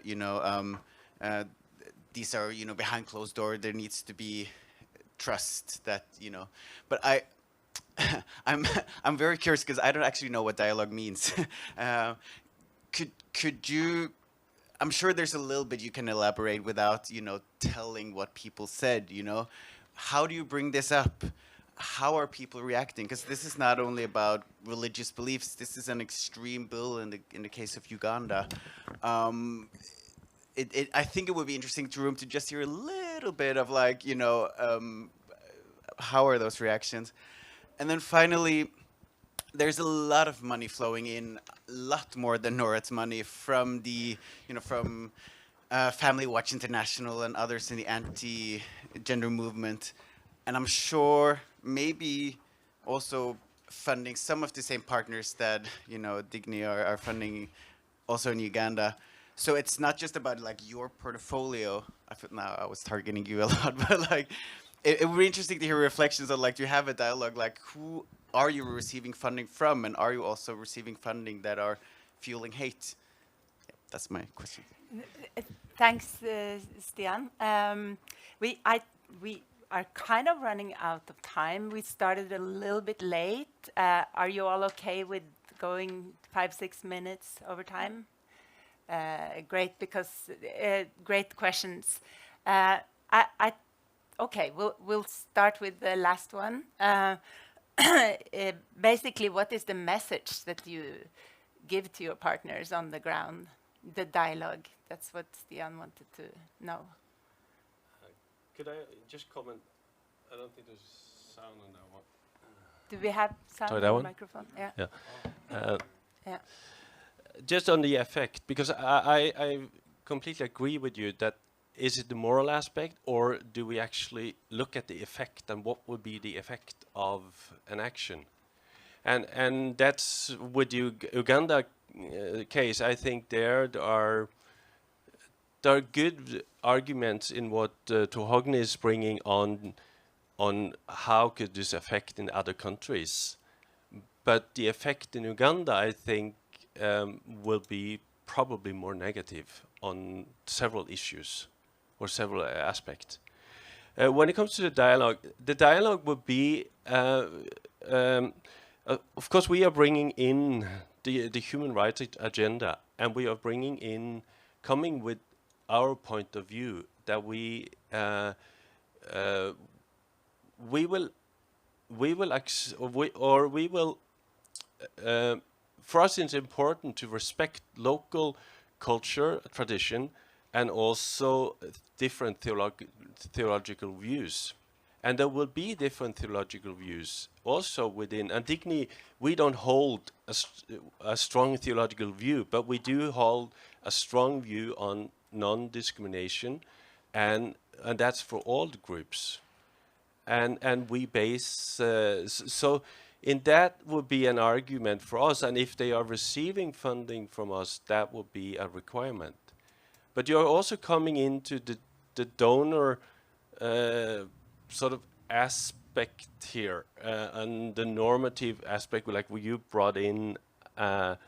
these are behind closed door. There needs to be trust that but I'm very curious because I don't actually know what dialogue means. Could you? I'm sure there's a little bit you can elaborate without, telling what people said, How do you bring this up? How are people reacting? Because this is not only about religious beliefs. This is an extreme bill in the case of Uganda. I think it would be interesting to just hear a little bit of how are those reactions? And then finally, there's a lot of money flowing in, a lot more than NORAD's money from the, from Family Watch International and others in the anti-gender movement. And I'm sure maybe also funding some of the same partners that, Digni are funding also in Uganda. So it's not just about your portfolio. Now I was targeting you a lot, but it would be interesting to hear reflections on do you have a dialogue who are you receiving funding from, and are you also receiving funding that are fueling hate? Yeah, that's my question. Thanks, Stian. We are kind of running out of time. We started a little bit late. Are you all okay with going 5-6 minutes over time? Great, because great questions. Okay, we'll start with the last one. Basically, what is the message that you give to your partners on the ground? The dialogue. That's what Stian wanted to know. Could I just comment? I don't think there's sound on that one. Do we have sound on the microphone? Yeah. Yeah. Just on the effect, because I completely agree with you that is it the moral aspect, or do we actually look at the effect and what would be the effect of an action? And that's with the Uganda case. I think there are good arguments in what Tohogni is bringing on how could this affect in other countries. But the effect in Uganda, I think, will be probably more negative on several issues or several aspects. When it comes to the dialogue would be, of course, we are bringing in the human rights agenda, and we are coming with our point of view that we we will we will. For us, it's important to respect local culture, tradition, and also different theological views. And there will be different theological views also within Antigone. We don't hold a strong theological view, but we do hold a strong view on non-discrimination, and that's for all the groups. And we base so in that would be an argument for us, and if they are receiving funding from us, that would be a requirement. But you're also coming into the donor sort of aspect here, and the normative aspect, like what you brought in. But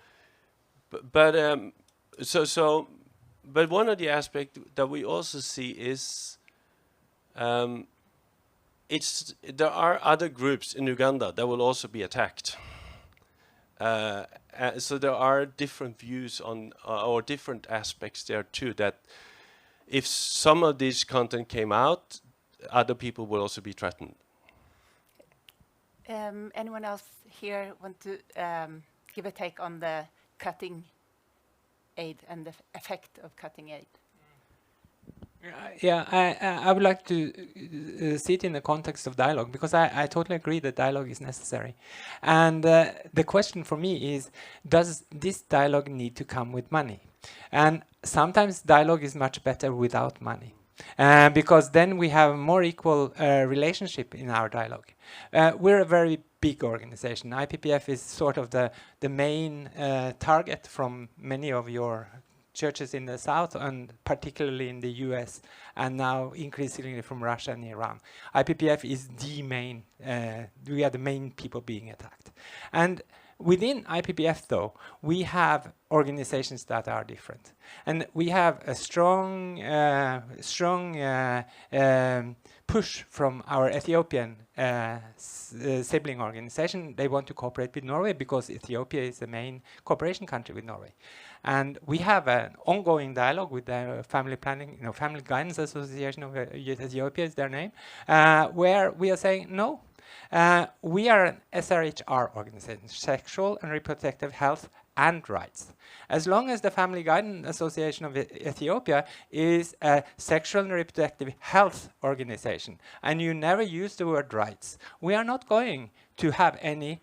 one of the aspects that we also see is there are other groups in Uganda that will also be attacked. So there are different views on or different aspects there too, that if some of this content came out, other people will also be threatened. Anyone else here want to give a take on the cutting aid and the effect of cutting aid? Yeah, I would like to see it in the context of dialogue, because I totally agree that dialogue is necessary. And the question for me is, does this dialogue need to come with money? And sometimes dialogue is much better without money, because then we have a more equal relationship in our dialogue. We're a very big organization. IPPF is sort of the main target from many of your churches in the South, and particularly in the US, and now increasingly from Russia and Iran. IPPF is the main, we are the main people being attacked. And within IPPF, though, we have organizations that are different. And we have a strong push from our Ethiopian sibling organization. They want to cooperate with Norway because Ethiopia is the main cooperation country with Norway. And we have an ongoing dialogue with the Family Planning, Family Guidance Association of Ethiopia is their name, where we are saying, no, we are an SRHR organization, Sexual and Reproductive Health and Rights. As long as the Family Guidance Association of Ethiopia is a sexual and reproductive health organization, and you never use the word rights, we are not going to have any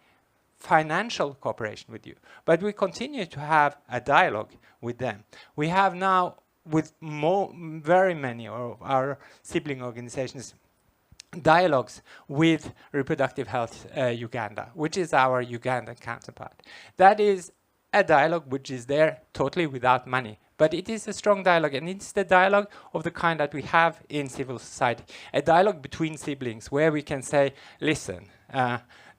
financial cooperation with you. But we continue to have a dialogue with them. We have now, with very many of our sibling organizations, dialogues with Reproductive Health Uganda, which is our Ugandan counterpart. That is a dialogue which is there totally without money. But it is a strong dialogue, and it's the dialogue of the kind that we have in civil society. A dialogue between siblings where we can say, listen,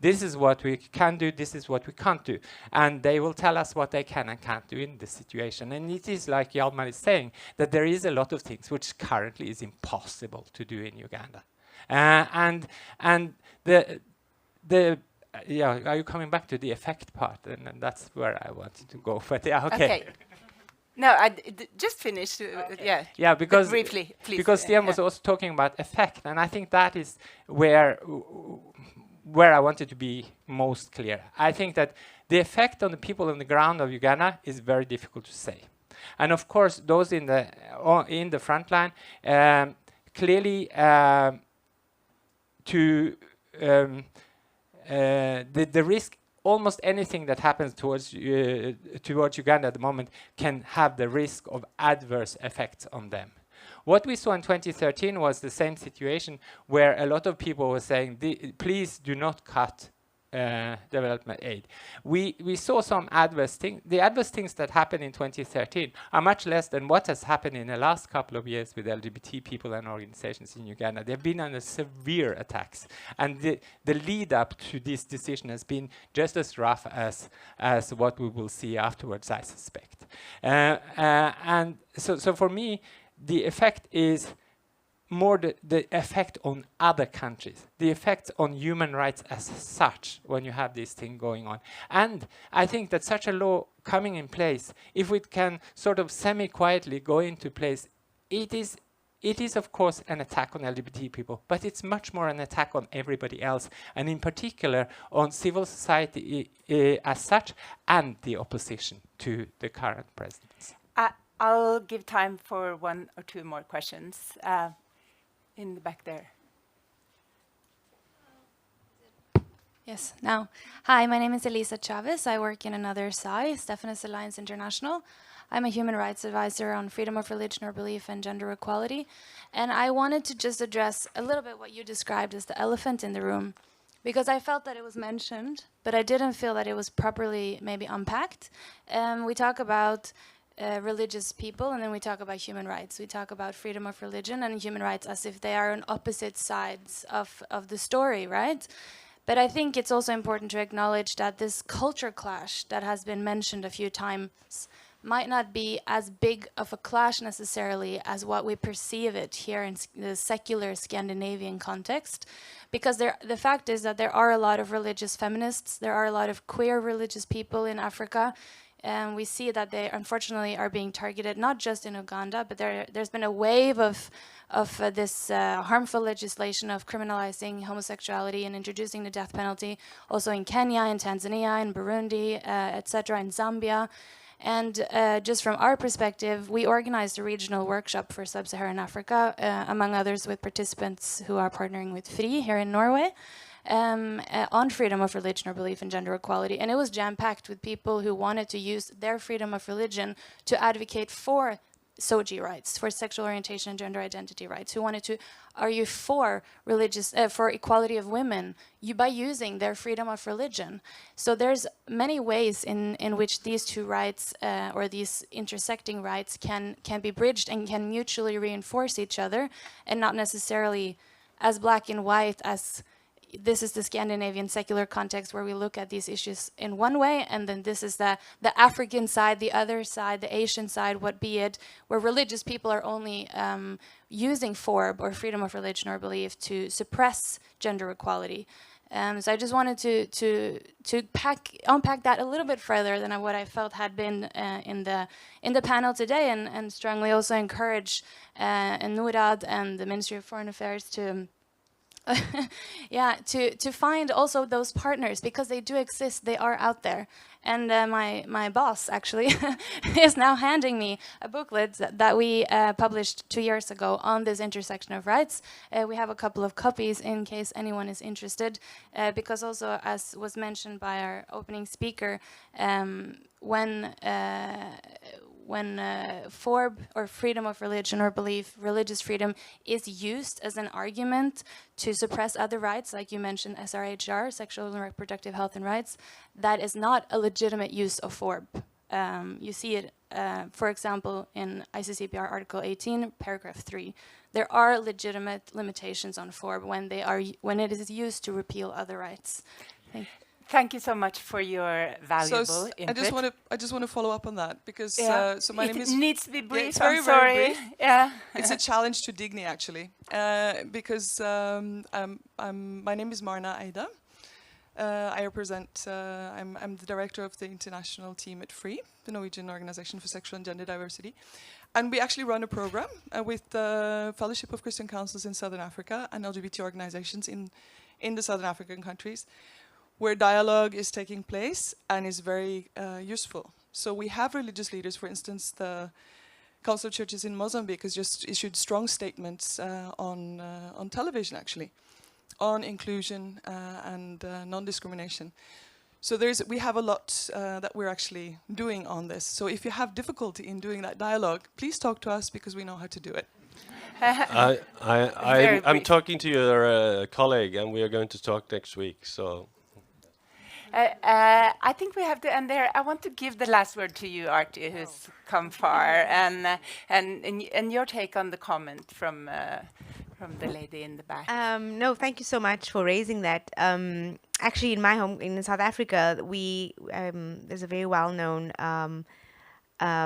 this is what we can do, this is what we can't do. And they will tell us what they can and can't do in this situation. And it is like Hjalmar is saying, that there is a lot of things which currently is impossible to do in Uganda. And yeah, are you coming back to the effect part? And that's where I wanted to go. But yeah, okay. No, just finish. Yeah. Yeah, because briefly, please. Because Stian was also talking about effect, and I think that is where I wanted to be most clear. I think that the effect on the people on the ground of Uganda is very difficult to say, and of course, those in the front line clearly the risk. Almost anything that happens towards Uganda at the moment can have the risk of adverse effects on them. What we saw in 2013 was the same situation where a lot of people were saying, please do not cut development aid. We saw some adverse things. The adverse things that happened in 2013 are much less than what has happened in the last couple of years with LGBT people and organizations in Uganda. They've been under severe attacks. And the lead up to this decision has been just as rough as what we will see afterwards, I suspect. And so for me, the effect is more the effect on other countries, the effect on human rights as such when you have this thing going on. And I think that such a law coming in place, if it can sort of semi-quietly go into place, it is it is, of course, an attack on LGBT people, but it's much more an attack on everybody else, and in particular on civil society as such, and the opposition to the current presidency. I'll give time for one or two more questions. In the back there. Yes, now. Hi, my name is Elisa Chavez. I work in another SAI, Stephanus Alliance International. I'm a human rights advisor on freedom of religion or belief and gender equality. And I wanted to just address a little bit what you described as the elephant in the room, because I felt that it was mentioned, but I didn't feel that it was properly maybe unpacked. We talk about religious people, and then we talk about human rights. We talk about freedom of religion and human rights as if they are on opposite sides of the story, right? But I think it's also important to acknowledge that this culture clash that has been mentioned a few times might not be as big of a clash necessarily as what we perceive it here in the secular Scandinavian context. Because the fact is that there are a lot of religious feminists, there are a lot of queer religious people in Africa, and we see that they unfortunately are being targeted, not just in Uganda, but there's been a wave of this harmful legislation of criminalizing homosexuality and introducing the death penalty, also in Kenya, in Tanzania, in Burundi, etc., in Zambia. And just from our perspective, we organized a regional workshop for Sub-Saharan Africa, among others with participants who are partnering with FRI here in Norway, on freedom of religion or belief and gender equality. And it was jam-packed with people who wanted to use their freedom of religion to advocate for SOGI rights, for sexual orientation and gender identity rights, who wanted to argue for for equality of women by using their freedom of religion. So there's many ways in which these two rights or these intersecting rights can be bridged and can mutually reinforce each other, and not necessarily as black and white as this is the Scandinavian secular context where we look at these issues in one way, and then this is the African side, the other side, the Asian side, what be it, where religious people are only using FORB or freedom of religion or belief to suppress gender equality. So I just wanted to unpack that a little bit further than what I felt had been in the panel today, and strongly also encourage NORAD and the Ministry of Foreign Affairs to to find also those partners, because they do exist, they are out there. And my boss actually is now handing me a booklet that we published 2 years ago on this intersection of rights. We have a couple of copies in case anyone is interested, because also, as was mentioned by our opening speaker, when FORB or freedom of religion or belief, religious freedom, is used as an argument to suppress other rights, like you mentioned SRHR, sexual and reproductive health and rights, that is not a legitimate use of FORB. You see it, for example, in ICCPR Article 18, paragraph 3. There are legitimate limitations on FORB when it is used to repeal other rights. Thank you so much for your valuable input. I just want to follow up on that, because so my name is. It needs to be brief. It's I'm sorry. very brief. Yeah. It's a challenge to Digni actually, because my name is Marna Eida. I represent. I'm the director of the international team at FRI, the Norwegian Organization for Sexual and Gender Diversity, and we actually run a program with the Fellowship of Christian Councils in Southern Africa and LGBT organizations in the Southern African countries, where dialogue is taking place and is very useful. So we have religious leaders, for instance, the Council of Churches in Mozambique has just issued strong statements on television, actually, on inclusion and non-discrimination. So we have a lot that we're actually doing on this. So if you have difficulty in doing that dialogue, please talk to us, because we know how to do it. I'm talking to your colleague, and we are going to talk next week. So. I think we have to end there. I want to give the last word to you, Aarti, who's come far, and your take on the comment from the lady in the back. No, thank you so much for raising that. Actually, in my home in South Africa, there's a very well-known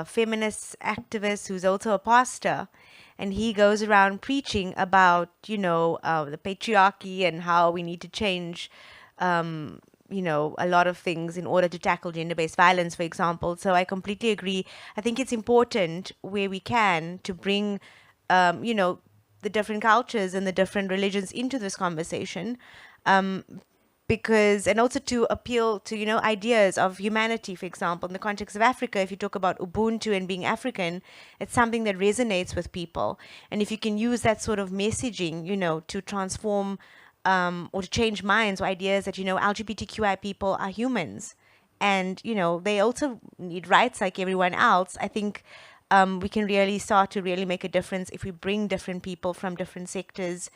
feminist activist who's also a pastor, and he goes around preaching about the patriarchy and how we need to change a lot of things in order to tackle gender-based violence, for example. So I completely agree. I think it's important where we can to bring, the different cultures and the different religions into this conversation, because, and also to appeal to, you know, ideas of humanity. For example, in the context of Africa, if you talk about Ubuntu and being African, it's something that resonates with people. And if you can use that sort of messaging, you know, to transform or to change minds or ideas that, you know, LGBTQI people are humans and, you know, they also need rights like everyone else, I think we can really start to really make a difference if we bring different people from different sectors,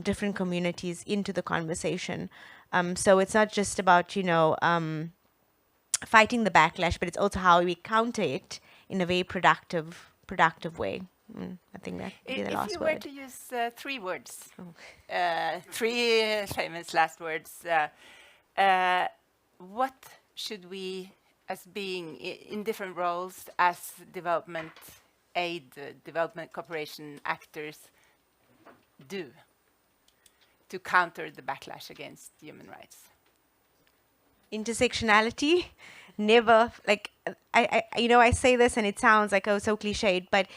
different communities into the conversation. So it's not just about, you know, fighting the backlash, but it's also how we counter it in a very productive way. I think that would be the last word. If you were to use 3 words, 3 famous last words, what should we, as being in different roles as development aid, development cooperation actors, do to counter the backlash against human rights? Intersectionality, never, like, I say this and it sounds like, oh, so cliched, but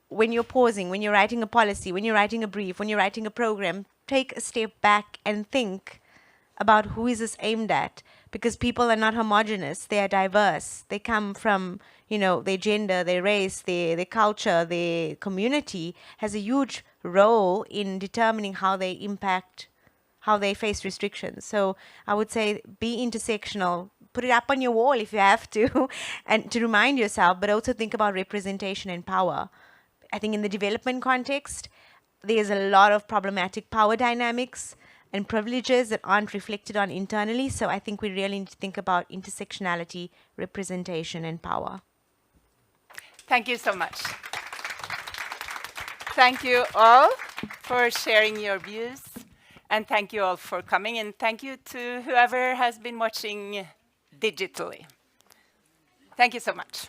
when you're pausing, when you're writing a policy, when you're writing a brief, when you're writing a program, take a step back and think about who is this aimed at, because people are not homogenous, they are diverse. They come from, you know, their gender, their race, their culture, their community has a huge role in determining how they impact, how they face restrictions. So I would say be intersectional, put it up on your wall if you have to, and to remind yourself, but also think about representation and power. I think in the development context, there's a lot of problematic power dynamics and privileges that aren't reflected on internally. So I think we really need to think about intersectionality, representation, and power. Thank you so much. Thank you all for sharing your views. And thank you all for coming. And thank you to whoever has been watching digitally. Thank you so much.